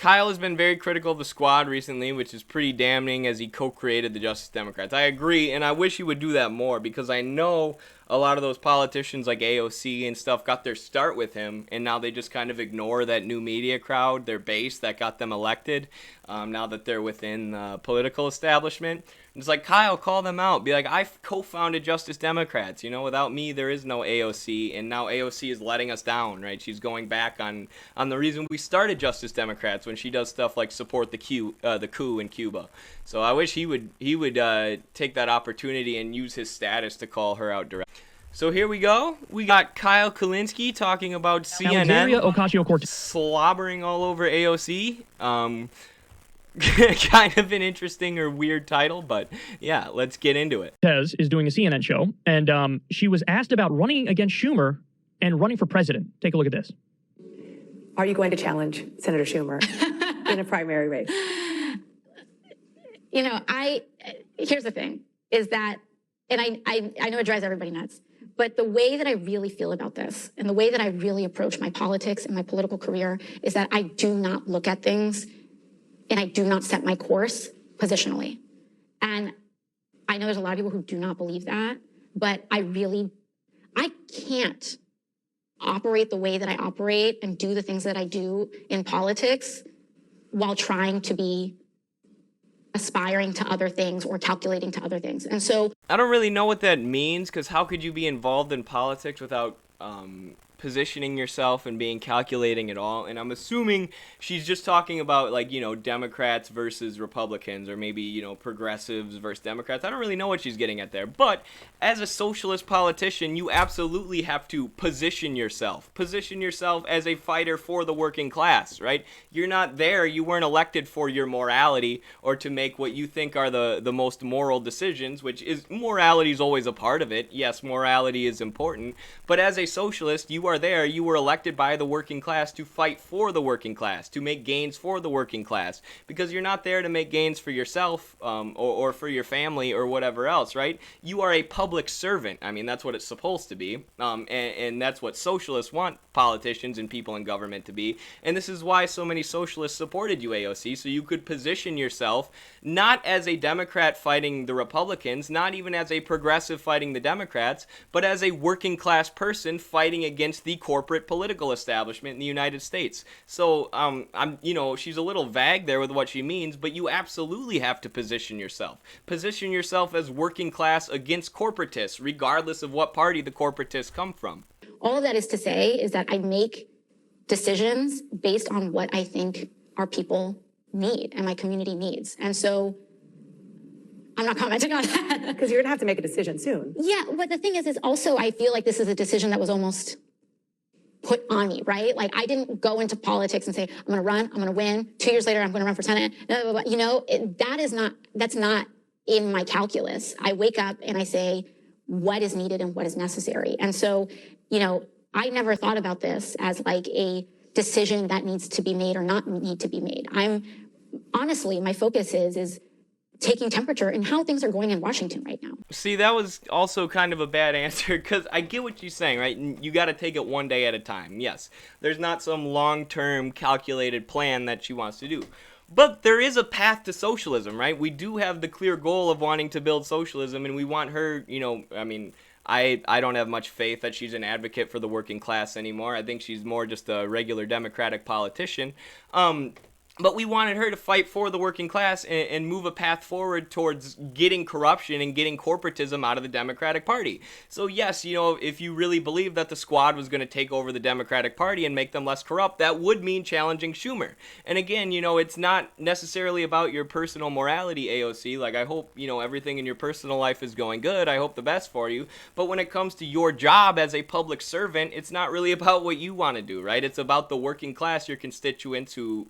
Kyle has been very critical of the squad recently, which is pretty damning as he co-created the Justice Democrats. I agree, and I wish he would do that more because I know a lot of those politicians like AOC and stuff got their start with him, and now they just kind of ignore that new media crowd, their base that got them elected, now that they're within the political establishment. It's like, Kyle, call them out. Be like, I co-founded Justice Democrats. Without me, there is no AOC, and now AOC is letting us down, right? She's going back on the reason we started Justice Democrats when she does stuff like support the coup in Cuba. So I wish he would take that opportunity and use his status to call her out directly. So here we go. We got Kyle Kulinski talking about CNN slobbering all over AOC. Kind of an interesting or weird title, but yeah, let's get into it. Tez is doing a CNN show, and she was asked about running against Schumer and running for president. Take a look at this. Are you going to challenge Senator Schumer in a primary race? Here's the thing, is that, and I know it drives everybody nuts, but the way that I really feel about this and the way that I really approach my politics and my political career is that I do not look at things and I do not set my course positionally. And I know there's a lot of people who do not believe that, but I can't operate the way that I operate and do the things that I do in politics while trying to be aspiring to other things or calculating to other things. And so I don't really know what that means, because how could you be involved in politics without positioning yourself and being calculating at all? And I'm assuming she's just talking about, like, Democrats versus Republicans, or maybe, progressives versus Democrats. I don't really know what she's getting at there. But as a socialist politician, you absolutely have to position yourself as a fighter for the working class, right? You're not there. You weren't elected for your morality or to make what you think are the most moral decisions, which is, morality is always a part of it. Yes, morality is important. But as a socialist, you are there. You were elected by the working class to fight for the working class, to make gains for the working class, because you're not there to make gains for yourself or for your family or whatever else, right? You are a public servant. I mean, that's what it's supposed to be, and that's what socialists want politicians and people in government to be. And this is why so many socialists supported you, AOC, so you could position yourself not as a Democrat fighting the Republicans, not even as a progressive fighting the Democrats, but as a working class person fighting against the corporate political establishment in the United States. So she's a little vague there with what she means, but you absolutely have to position yourself as working class against corporatists, regardless of what party the corporatists come from. All of that is to say is that I make decisions based on what I think our people need and my community needs. And so I'm not commenting on that. Because you're going to have to make a decision soon. Yeah, but the thing is also I feel like this is a decision that was almost put on me, right? Like, I didn't go into politics and say, I'm going to run, I'm going to win. 2 years later, I'm going to run for Senate. Blah, blah, blah. That's not in my calculus. I wake up and I say, what is needed and what is necessary. And so, I never thought about this as like a decision that needs to be made or not need to be made. Honestly, my focus is taking temperature and how things are going in Washington right now. See, that was also kind of a bad answer, because I get what you're saying, right? You got to take it one day at a time. Yes, there's not some long-term calculated plan that she wants to do. But there is a path to socialism, right? We do have the clear goal of wanting to build socialism, and we want her, I don't have much faith that she's an advocate for the working class anymore. I think she's more just a regular Democratic politician. But we wanted her to fight for the working class and move a path forward towards getting corruption and getting corporatism out of the Democratic Party. So yes, if you really believe that the squad was going to take over the Democratic Party and make them less corrupt, that would mean challenging Schumer. And again, it's not necessarily about your personal morality, AOC. Like, I hope, everything in your personal life is going good. I hope the best for you. But when it comes to your job as a public servant, it's not really about what you want to do, right? It's about the working class, your constituents who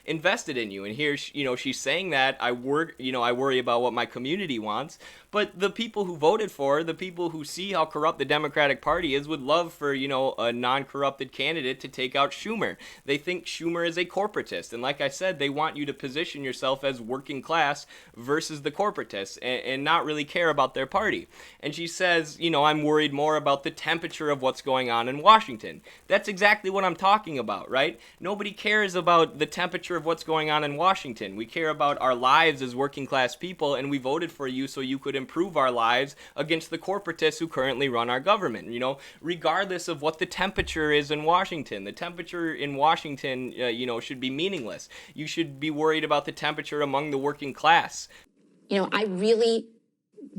invested in you. And here, she's saying that I worry about what my community wants. But the people who voted for her, the people who see how corrupt the Democratic Party is, would love for, a non-corrupted candidate to take out Schumer. They think Schumer is a corporatist. And like I said, they want you to position yourself as working class versus the corporatists and not really care about their party. And she says, I'm worried more about the temperature of what's going on in Washington. That's exactly what I'm talking about, right? Nobody cares about the temperature of what's going on in Washington. We care about our lives as working class people, and we voted for you so you could improve our lives against the corporatists who currently run our government. You know, regardless of what the temperature is in Washington, the temperature in Washington, should be meaningless. You should be worried about the temperature among the working class. I really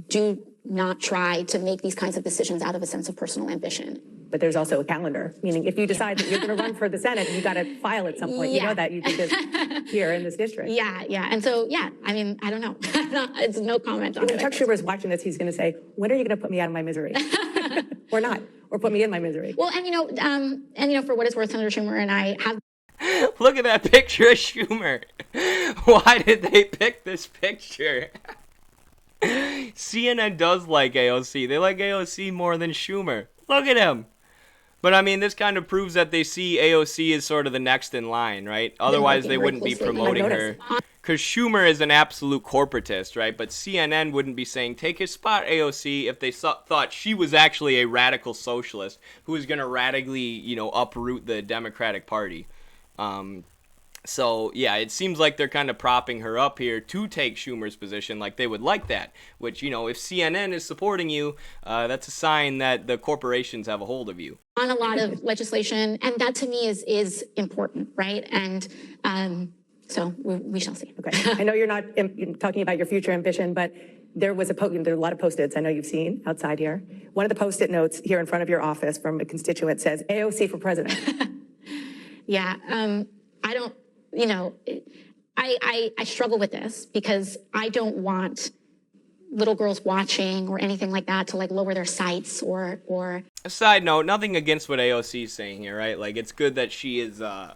do not try to make these kinds of decisions out of a sense of personal ambition. But there's also a calendar, meaning if you decide that you're going to run for the Senate, you got to file at some point. Yeah. You know that you did this here in this district. Yeah. And so, I mean, I don't know. It's no comment on When it. Chuck Schumer is watching this, he's going to say, when are you going to put me out of my misery? Or not, or put me in my misery. Well, and for what it's worth, Senator Schumer and I have. Look at that picture of Schumer. Why did they pick this picture? CNN does like AOC. They like AOC more than Schumer. Look at him. But I mean, this kind of proves that they see AOC as sort of the next in line, right? Otherwise, they wouldn't be promoting her. Because Schumer is an absolute corporatist, right? But CNN wouldn't be saying, take his spot, AOC, if they thought she was actually a radical socialist who was going to radically, uproot the Democratic Party. So, yeah, it seems like they're kind of propping her up here to take Schumer's position, like they would like that. Which, if CNN is supporting you, that's a sign that the corporations have a hold of you. On a lot of legislation, and that to me is important, right? And so we shall see. Okay. I know you're not talking about your future ambition, but there are a lot of Post-its I know you've seen outside here. One of the Post-it notes here in front of your office from a constituent says, AOC for president. Yeah. I don't, I struggle with this because I don't want little girls watching or anything like that to lower their sights or. A side note, nothing against what AOC is saying here, right? Like, it's good that she is a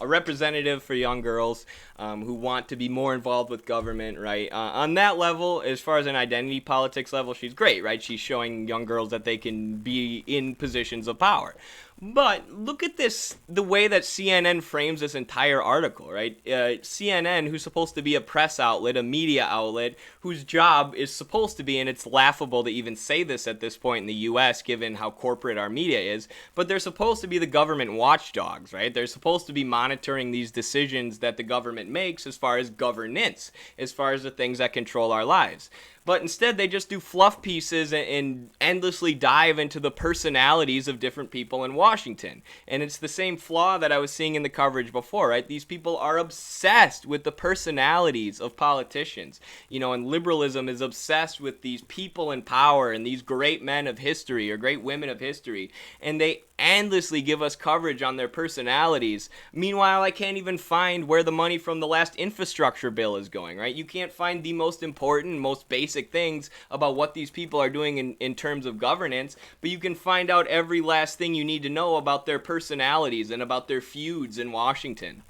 representative for young girls who want to be more involved with government, right? On that level, as far as an identity politics level, she's great, right? She's showing young girls that they can be in positions of power. But look at this, the way that CNN frames this entire article, right? CNN, who's supposed to be a press outlet, a media outlet, whose job is supposed to be, and it's laughable to even say this at this point in the U.S., given how corporate our media is, but they're supposed to be the government watchdogs, right? They're supposed to be monitoring these decisions that the government makes as far as governance, as far as the things that control our lives. But instead, they just do fluff pieces and endlessly dive into the personalities of different people in Washington. And it's the same flaw that I was seeing in the coverage before, right? These people are obsessed with the personalities of politicians. And liberalism is obsessed with these people in power and these great men of history or great women of history. And they endlessly give us coverage on their personalities. Meanwhile, I can't even find where the money from the last infrastructure bill is going, right? You can't find the most important, most basic things about what these people are doing in terms of governance, but you can find out every last thing you need to know about their personalities and about their feuds in Washington.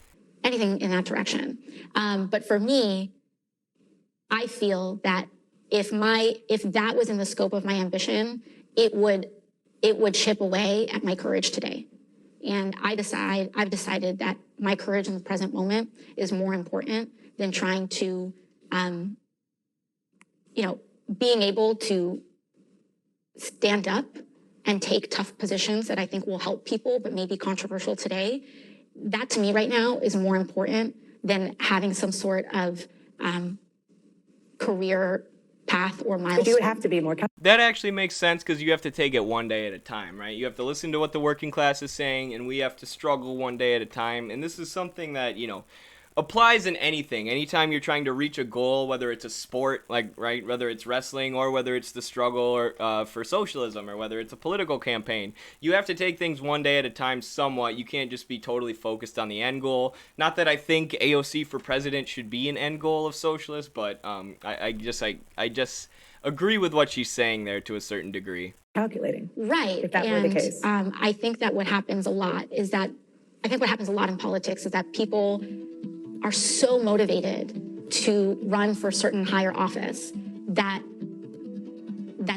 Anything in that direction. But for me, I feel that if that was in the scope of my ambition, it would chip away at my courage today. And I've decided that my courage in the present moment is more important than trying to, being able to stand up and take tough positions that I think will help people, but may be controversial today. That to me right now is more important than having some sort of career path or milestone. But you would have to be more. That actually makes sense because you have to take it one day at a time, right? You have to listen to what the working class is saying, and we have to struggle one day at a time. And this is something that, applies in anything. Anytime you're trying to reach a goal, whether it's a sport, whether it's wrestling or whether it's the struggle for socialism or whether it's a political campaign, you have to take things one day at a time somewhat. You can't just be totally focused on the end goal. Not that I think AOC for president should be an end goal of socialists, but I just agree with what she's saying there to a certain degree. Calculating. Right. If that were the case. I think that what happens a lot in politics is that people are so motivated to run for certain higher office that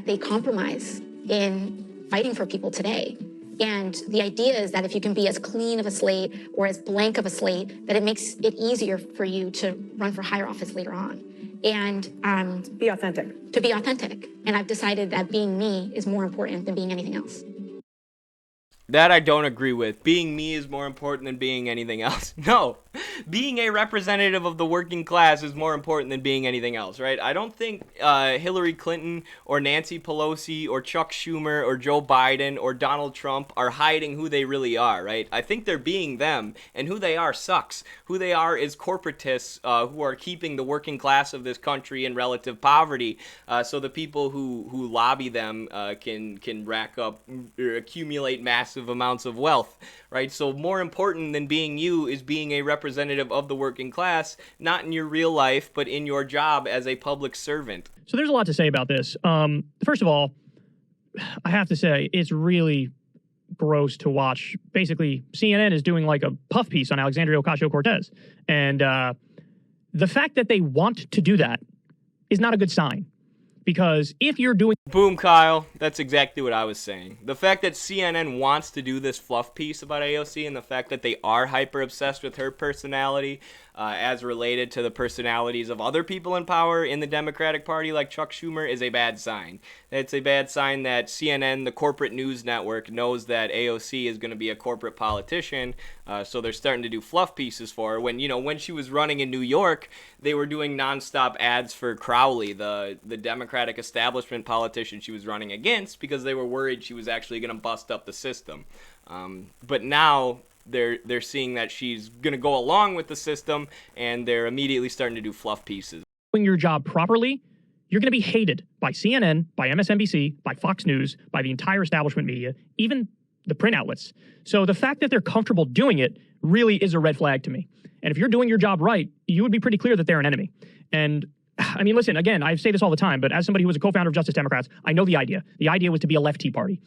they compromise in fighting for people today. And the idea is that if you can be as clean of a slate or as blank of a slate, that it makes it easier for you to run for higher office later on. And be authentic. To be authentic. And I've decided that being me is more important than being anything else. That I don't agree with. Being me is more important than being anything else. No. being a representative of the working class is more important than being anything else, right? I don't think Hillary Clinton or Nancy Pelosi or Chuck Schumer or Joe Biden or Donald Trump are hiding who they really are, right? I think they're being them, and who they are sucks. Who they are is corporatists who are keeping the working class of this country in relative poverty, so the people who lobby them can rack up or accumulate massive amounts of wealth, right? So more important than being you is being a representative of the working class, not in your real life, but in your job as a public servant. So there's a lot to say about this. First of all, I have to say it's really gross to watch. Basically, CNN is doing like a puff piece on Alexandria Ocasio-Cortez. And the fact that they want to do that is not a good sign. Because if you're doing... Boom, Kyle. That's exactly what I was saying. The fact that CNN wants to do this fluff piece about AOC and the fact that they are hyper-obsessed with her personality as related to the personalities of other people in power in the Democratic Party like Chuck Schumer is a bad sign. It's a bad sign that CNN, the corporate news network, knows that AOC is going to be a corporate politician, so they're starting to do fluff pieces for her. When she was running in New York, they were doing nonstop ads for Crowley, the Democratic establishment politician she was running against, because they were worried she was actually going to bust up the system. But now they're seeing that she's going to go along with the system, and they're immediately starting to do fluff pieces. Doing your job properly, you're going to be hated by CNN, by MSNBC, by Fox News, by the entire establishment media, even the print outlets. So the fact that they're comfortable doing it really is a red flag to me. And if you're doing your job right, you would be pretty clear that they're an enemy. And I mean, listen, again, I say this all the time, but as somebody who was a co-founder of Justice Democrats, I know the idea. The idea was to be a left Tea Party.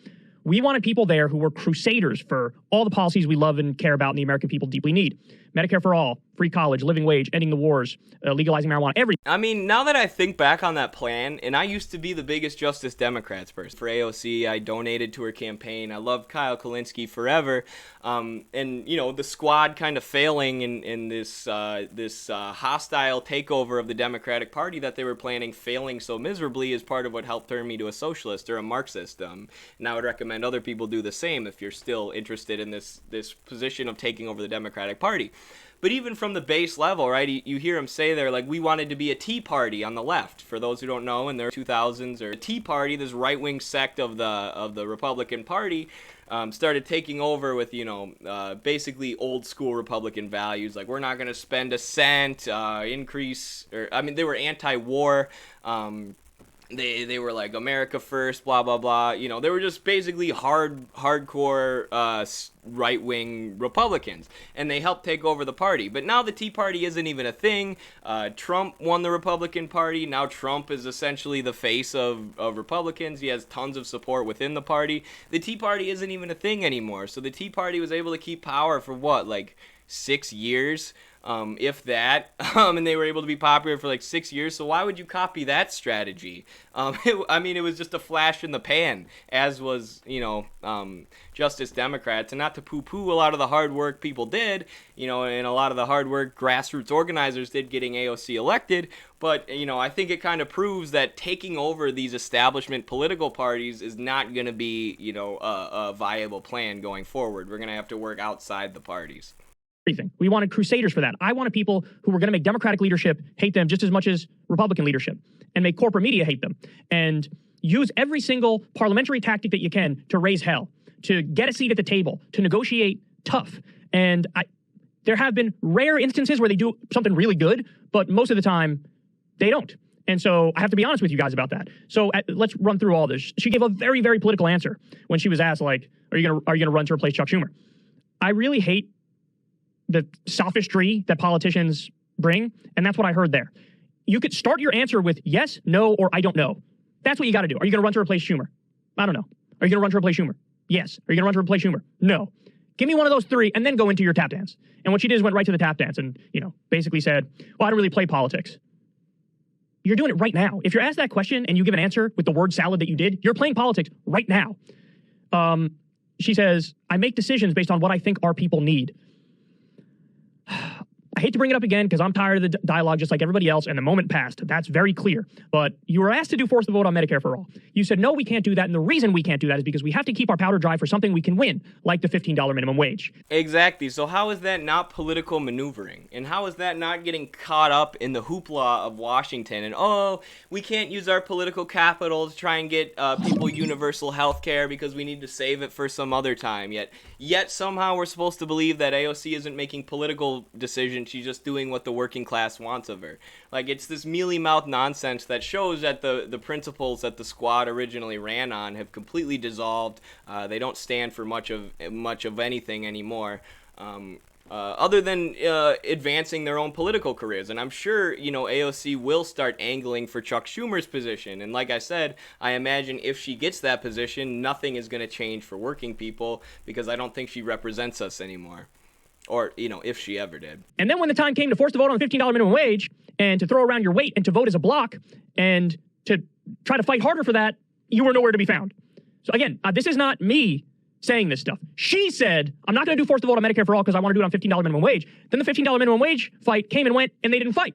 We wanted people there who were crusaders for all the policies we love and care about and the American people deeply need. Medicare for all, free college, living wage, ending the wars, legalizing marijuana, everything. I mean, now that I think back on that plan, and I used to be the biggest Justice Democrats person. For AOC, I donated to her campaign. I loved Kyle Kulinski forever. And, the squad kind of failing in this hostile takeover of the Democratic Party that they were planning, failing so miserably, is part of what helped turn me to a socialist or a Marxist. And I would recommend other people do the same if you're still interested in this position of taking over the Democratic Party. But even from the base level, right, you hear him say there, like, we wanted to be a Tea Party on the left. For those who don't know, in the 2000s, or Tea Party, this right-wing sect of the Republican Party, started taking over with, basically old-school Republican values. Like, we're not going to spend a cent, they were anti-war. They were like America first, blah blah blah. They were just basically hardcore right-wing Republicans, and they helped take over the party. But now the Tea Party isn't even a thing. Trump won the Republican Party. Now Trump is essentially the face of Republicans. He has tons of support within the party. The Tea Party isn't even a thing anymore. So the Tea Party was able to keep power for what, like 6 years? If that, and they were able to be popular for like 6 years. So why would you copy that strategy? It was just a flash in the pan, as was, Justice Democrats. And not to poo-poo a lot of the hard work people did, and a lot of the hard work grassroots organizers did getting AOC elected. But, I think it kind of proves that taking over these establishment political parties is not going to be, a viable plan going forward. We're going to have to work outside the parties. Everything. We wanted crusaders for that. I wanted people who were going to make Democratic leadership hate them just as much as Republican leadership, and make corporate media hate them, and use every single parliamentary tactic that you can to raise hell, to get a seat at the table, to negotiate tough. And there have been rare instances where they do something really good, but most of the time they don't. And so I have to be honest with you guys about that. So let's run through all this. She gave a very, very political answer when she was asked, like, are you gonna run to replace Chuck Schumer? I really hate the sophistry that politicians bring, and that's what I heard there. You could start your answer with yes, no, or I don't know. That's what you got to do. Are you going to run to replace Schumer? I don't know. Are you going to run to replace Schumer? Yes. Are you going to run to replace Schumer? No. Give me one of those three, and then go into your tap dance. And what she did is went right to the tap dance and, basically said, well, I don't really play politics. You're doing it right now. If you're asked that question and you give an answer with the word salad that you did, you're playing politics right now. She says, I make decisions based on what I think our people need. I hate to bring it up again because I'm tired of the dialogue just like everybody else, and the moment passed. That's very clear. But you were asked to force the vote on Medicare for all. You said, no, we can't do that. And the reason we can't do that is because we have to keep our powder dry for something we can win, like the $15 minimum wage. Exactly. So how is that not political maneuvering? And how is that not getting caught up in the hoopla of Washington? And, oh, we can't use our political capital to try and get people universal health care because we need to save it for some other time. Yet somehow we're supposed to believe that AOC isn't making political decisions. She's just doing what the working class wants of her. Like, it's this mealy-mouthed nonsense that shows that the principles that the squad originally ran on have completely dissolved. They don't stand for much of anything anymore. Other than advancing their own political careers. And I'm sure, AOC will start angling for Chuck Schumer's position. And like I said, I imagine if she gets that position, nothing is going to change for working people because I don't think she represents us anymore. Or, if she ever did. And then when the time came to force the vote on the $15 minimum wage and to throw around your weight and to vote as a block and to try to fight harder for that, you were nowhere to be found. So again, this is not me saying this stuff. She said, I'm not going to do force the vote on Medicare for all because I want to do it on $15 minimum wage. Then the $15 minimum wage fight came and went, and they didn't fight.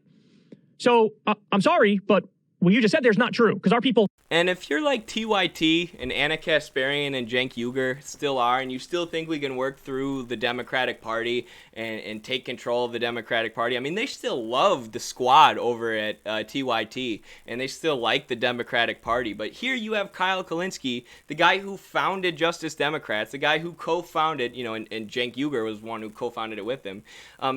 So I'm sorry, but what you just said there is not true because our people. And if you're like TYT and Anna Kasparian and Cenk Uygur still are, and you still think we can work through the Democratic Party and take control of the Democratic Party, I mean, they still love the squad over at TYT, and they still like the Democratic Party. But here you have Kyle Kulinski, the guy who founded Justice Democrats, the guy who co-founded, and Cenk Uygur was one who co-founded it with him,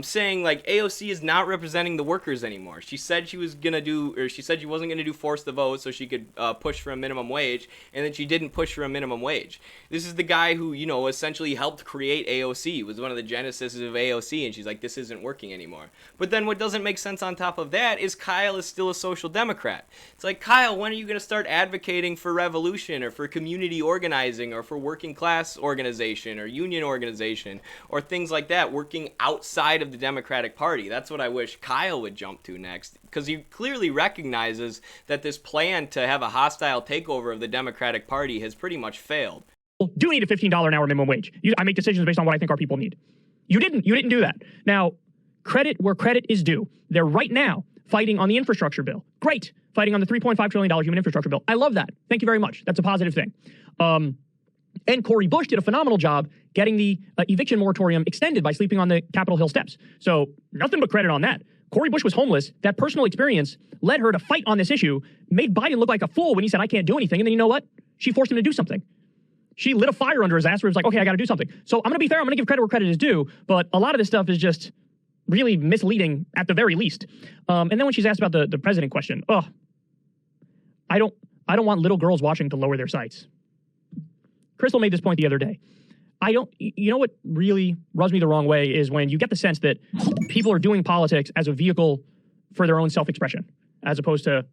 saying, like, AOC is not representing the workers anymore. She said she wasn't going to do force the vote so she could push for a minimum wage, and then she didn't push for a minimum wage. This is the guy who, essentially helped create AOC, was one of the genesis of AOC, and she's like, this isn't working anymore. But then what doesn't make sense on top of that is Kyle is still a social democrat. It's like, Kyle, when are you going to start advocating for revolution or for community organizing or for working class organization or union organization or things like that, working outside of the Democratic Party? That's what I wish Kyle would jump to next, because he clearly recognizes that this plan to have a hostile takeover of the Democratic Party has pretty much failed. Do need a $15 an hour minimum wage. I make decisions based on what I think our people need. You didn't do that. Now, credit where credit is due. They're right now fighting on the infrastructure bill. Great. Fighting on the $3.5 trillion human infrastructure bill. I love that. Thank you very much. That's a positive thing. And Cory Bush did a phenomenal job getting the eviction moratorium extended by sleeping on the Capitol Hill steps. So nothing but credit on that. Cory Bush was homeless. That personal experience led her to fight on this issue, made Biden look like a fool when he said, I can't do anything. And then you know what? She forced him to do something. She lit a fire under his ass where he was like, okay, I got to do something. So I'm going to be fair. I'm going to give credit where credit is due. But a lot of this stuff is just really misleading at the very least. And then when she's asked about the president question, I don't want little girls watching to lower their sights. Crystal made this point the other day. You know what really rubs me the wrong way is when you get the sense that people are doing politics as a vehicle for their own self-expression, as opposed to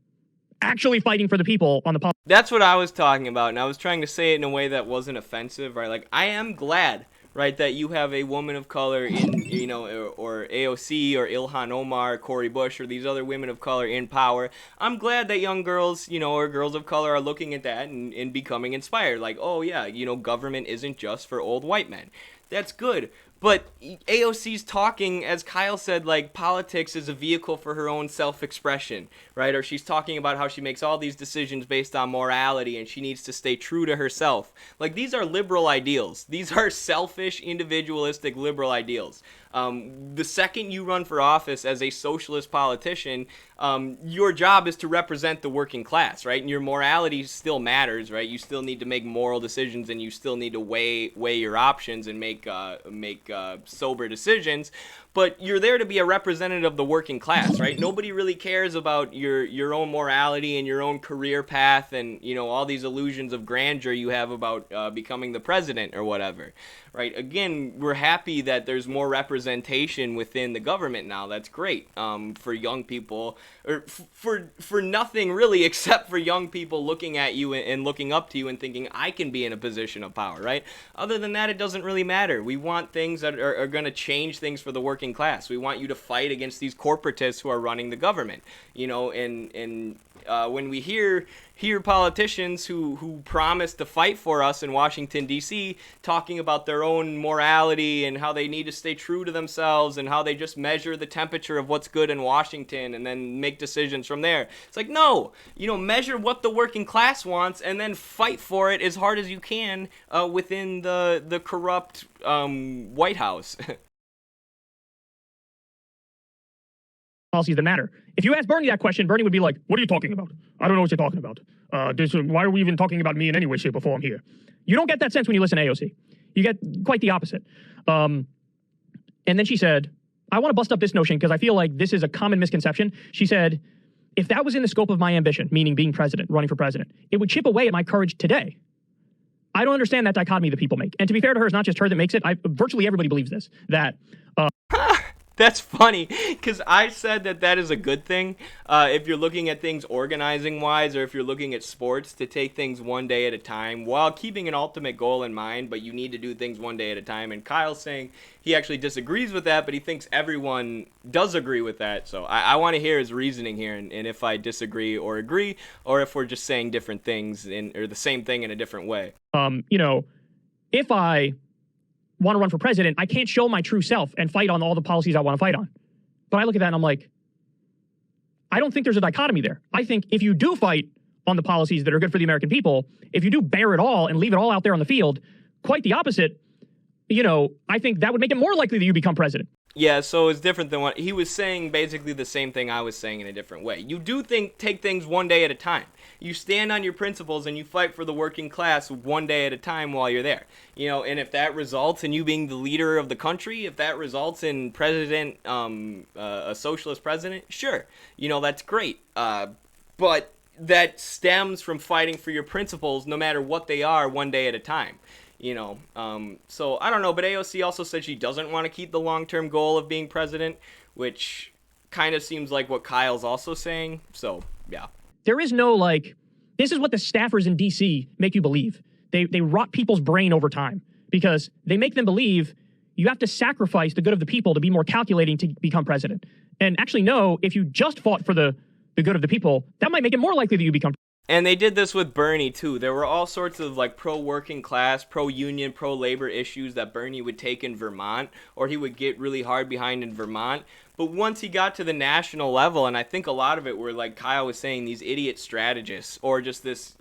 actually fighting for the people on the politics. That's what I was talking about, and I was trying to say it in a way that wasn't offensive, right? Like, I am glad, right, that you have a woman of color in, or AOC or Ilhan Omar, Cory Bush, or these other women of color in power. I'm glad that young girls, or girls of color are looking at that and becoming inspired. Like, oh yeah, government isn't just for old white men. That's good. But AOC's talking, as Kyle said, like politics is a vehicle for her own self-expression, right? Or she's talking about how she makes all these decisions based on morality and she needs to stay true to herself. Like, these are liberal ideals. These are selfish, individualistic liberal ideals. The second you run for office as a socialist politician, your job is to represent the working class, right? And your morality still matters, right? You still need to make moral decisions and you still need to weigh your options and make sober decisions. But you're there to be a representative of the working class, right? Nobody really cares about your own morality and your own career path and, all these illusions of grandeur you have about becoming the president or whatever, right? Again, we're happy that there's more representation within the government now. That's great for young people, or for nothing really except for young people looking at you and looking up to you and thinking, I can be in a position of power, right? Other than that, it doesn't really matter. We want things that are going to change things for the working class. We want you to fight against these corporatists who are running the government, and when we hear politicians who promise to fight for us in Washington, D.C., talking about their own morality and how they need to stay true to themselves and how they just measure the temperature of what's good in Washington and then make decisions from there. It's like, no, measure what the working class wants and then fight for it as hard as you can within the corrupt White House. Policies that matter. If you ask Bernie that question, Bernie would be like, what are you talking about? I don't know what you're talking about. Why are we even talking about me in any way, shape, or form here? You don't get that sense when you listen to AOC. You get quite the opposite. And then she said, I want to bust up this notion because I feel like this is a common misconception. She said, if that was in the scope of my ambition, meaning being president, running for president, it would chip away at my courage today. I don't understand that dichotomy that people make. And to be fair to her, it's not just her that makes it. Virtually everybody believes this, that That's funny, because I said that is a good thing if you're looking at things organizing-wise, or if you're looking at sports, to take things one day at a time while keeping an ultimate goal in mind, but you need to do things one day at a time. And Kyle's saying he actually disagrees with that, but he thinks everyone does agree with that. So I want to hear his reasoning here, and if I disagree or agree, or if we're just saying different things or the same thing in a different way. If I want to run for president, I can't show my true self and fight on all the policies I want to fight on. But I look at that and I'm like, I don't think there's a dichotomy there. I think if you do fight on the policies that are good for the American people, if you do bear it all and leave it all out there on the field, quite the opposite, I think that would make it more likely that you become president. Yeah, so it's different than what he was saying, basically the same thing I was saying in a different way. You do take things one day at a time. You stand on your principles and you fight for the working class one day at a time while you're there. And if that results in you being the leader of the country, if that results in a socialist president, sure, that's great. But that stems from fighting for your principles, no matter what they are, one day at a time. So I don't know, but AOC also said she doesn't want to keep the long-term goal of being president, which kind of seems like what Kyle's also saying. So, yeah. There is no, this is what the staffers in D.C. make you believe. They rot people's brain over time because they make them believe you have to sacrifice the good of the people to be more calculating to become president. And actually, no, if you just fought for the good of the people, that might make it more likely that you become president. And they did this with Bernie, too. There were all sorts of, pro-working class, pro-union, pro-labor issues that Bernie would take in Vermont, or he would get really hard behind in Vermont. But once he got to the national level, and I think a lot of it were, like Kyle was saying, these idiot strategists, or just this,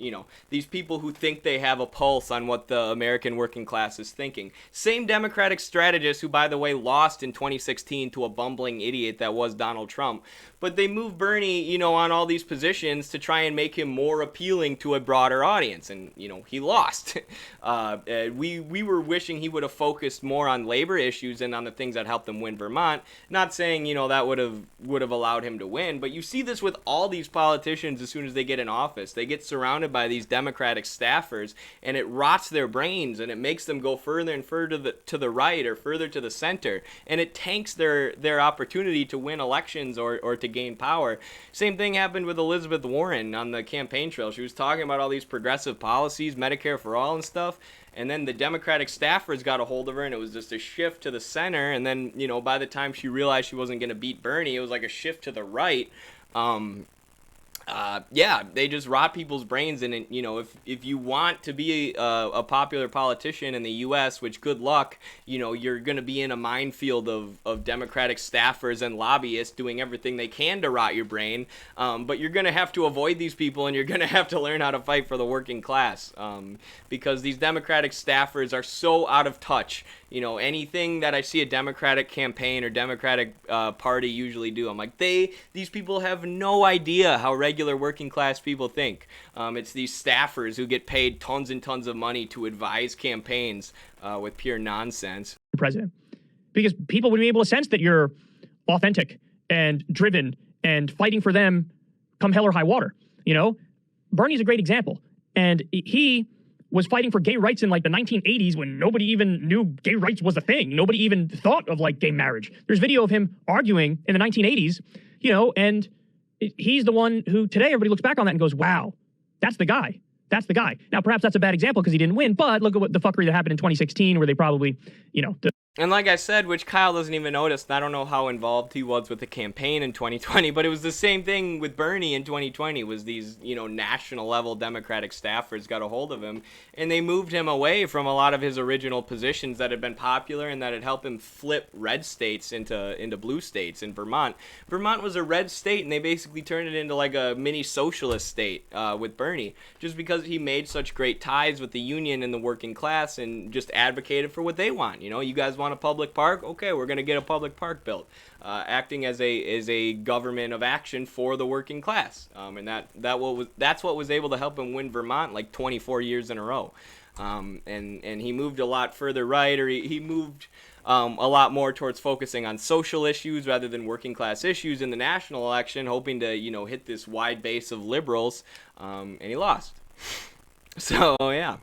these people who think they have a pulse on what the American working class is thinking. Same Democratic strategists who, by the way, lost in 2016 to a bumbling idiot that was Donald Trump. But they moved Bernie, on all these positions to try and make him more appealing to a broader audience. And, he lost. We were wishing he would have focused more on labor issues and on the things that helped him win Vermont. Not saying, that would have allowed him to win. But you see this with all these politicians as soon as they get in office. They get surrounded by these Democratic staffers, and it rots their brains, and it makes them go further and further to the right or further to the center. And it tanks their opportunity to win elections or to gain power. Same thing happened with Elizabeth Warren on the campaign trail. She was talking about all these progressive policies, Medicare for all and stuff. And then the Democratic staffers got a hold of her, and it was just a shift to the center. And then, by the time she realized she wasn't going to beat Bernie, it was like a shift to the right. They just rot people's brains. And, if you want to be a popular politician in the U.S., which good luck, you're going to be in a minefield of Democratic staffers and lobbyists doing everything they can to rot your brain. But you're going to have to avoid these people, and you're going to have to learn how to fight for the working class because these Democratic staffers are so out of touch. Anything that I see a Democratic campaign or Democratic party usually do, I'm like, these people have no idea how regular working class people think. It's these staffers who get paid tons and tons of money to advise campaigns with pure nonsense. President, because people would be able to sense that you're authentic and driven and fighting for them come hell or high water. Bernie's a great example, and he was fighting for gay rights in the 1980s when nobody even knew gay rights was a thing. Nobody even thought of gay marriage. There's video of him arguing in the 1980s, and he's the one who today everybody looks back on that and goes, wow, that's the guy. That's the guy. Now, perhaps that's a bad example because he didn't win, but look at what the fuckery that happened in 2016 where they probably, And like I said, which Kyle doesn't even notice, and I don't know how involved he was with the campaign in 2020, but it was the same thing with Bernie in 2020, was these, national level Democratic staffers got a hold of him, and they moved him away from a lot of his original positions that had been popular and that had helped him flip red states into blue states in Vermont. Vermont was a red state, and they basically turned it into like a mini socialist state with Bernie, just because he made such great ties with the union and the working class and just advocated for what they want. You guys want a public park? Okay, we're going to get a public park built, acting as a government of action for the working class, and that's what was able to help him win Vermont like 24 years in a row, and he moved a lot further right, or he moved a lot more towards focusing on social issues rather than working class issues in the national election, hoping to hit this wide base of liberals, and he lost. So yeah.